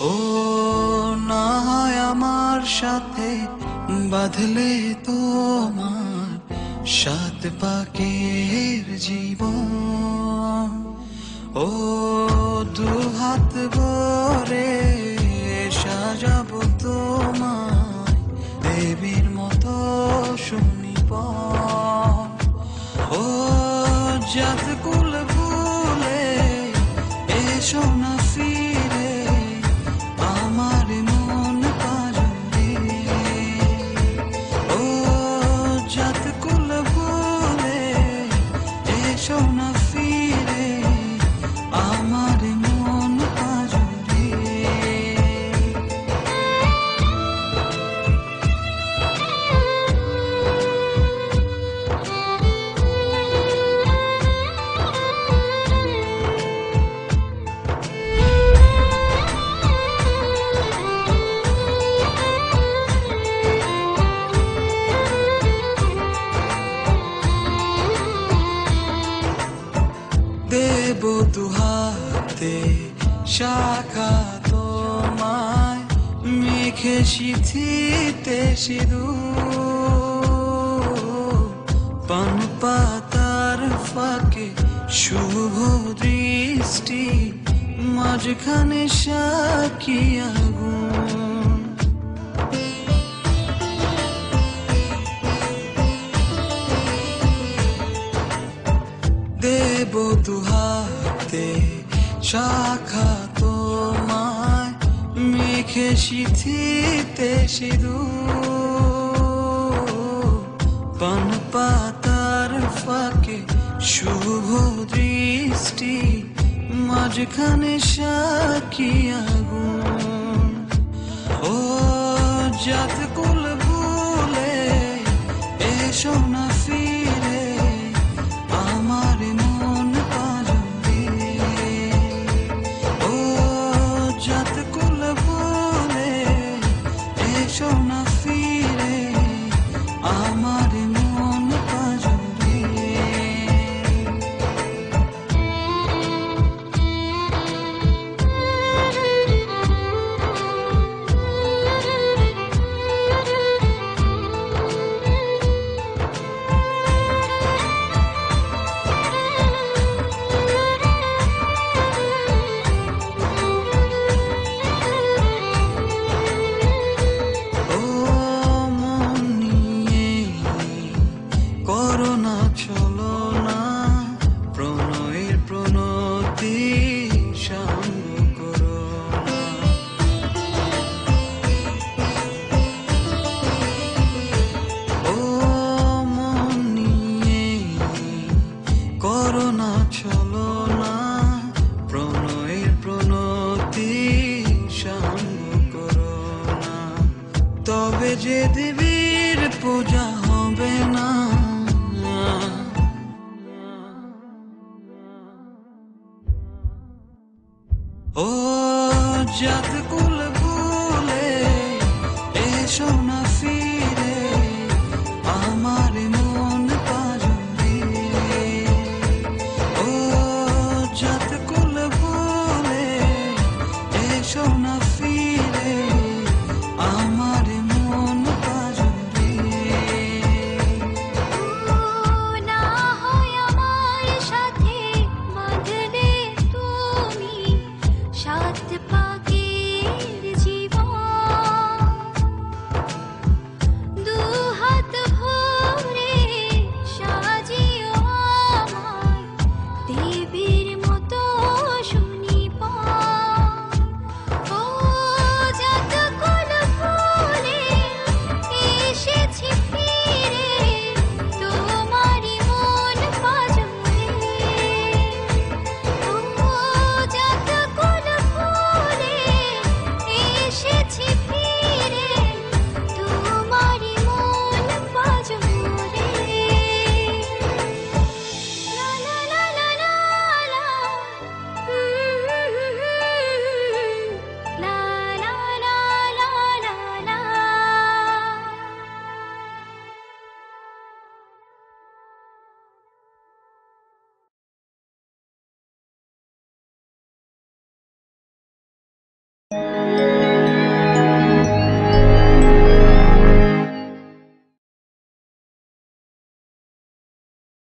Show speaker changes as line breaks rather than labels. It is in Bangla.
ও না হয় আমার সাথে বাঁধলে তোমার সাত পাকের জীবন। ও দু হাত ভরে সাজাবো তোমায় দেবীর মতো শুনিব। ও জাত কুল ভুলে এসো না ফিরে আমার মন পাজরে। ও জাত কুল ভুলে এসো না ফিরে আমার মন পাজরে। দেব দুহাতে শাখা তোমায় মেঘে সিথিতে সিঁদুর। পান পাতার ফাঁকে শুভ দৃষ্টি মাঝখানে সাক্ষী আগুন। দেব দুহাতে শাখা তোমায় মেঘে সিথিতে সিঁদুর। পান পাতার ফাঁকে শুভ দৃষ্টি মাঝখানে সাক্ষী আগুন। ও জাত কুল ভুলে এসো না ফিরে আমার মন পাজরে। ও জাত কুল ভুলে এসো না ফিরে আমার মন পাজরে। ও মন নিয়ে করো না চলো না প্রণয়ের প্রণতি সাঙ্গ করো না। ও মন নিয়ে করো না চলো না প্রণয়ের প্রণতি সাঙ্গ করো না। তবে যে দেবীর পূজা হবে না। ও জাত কুল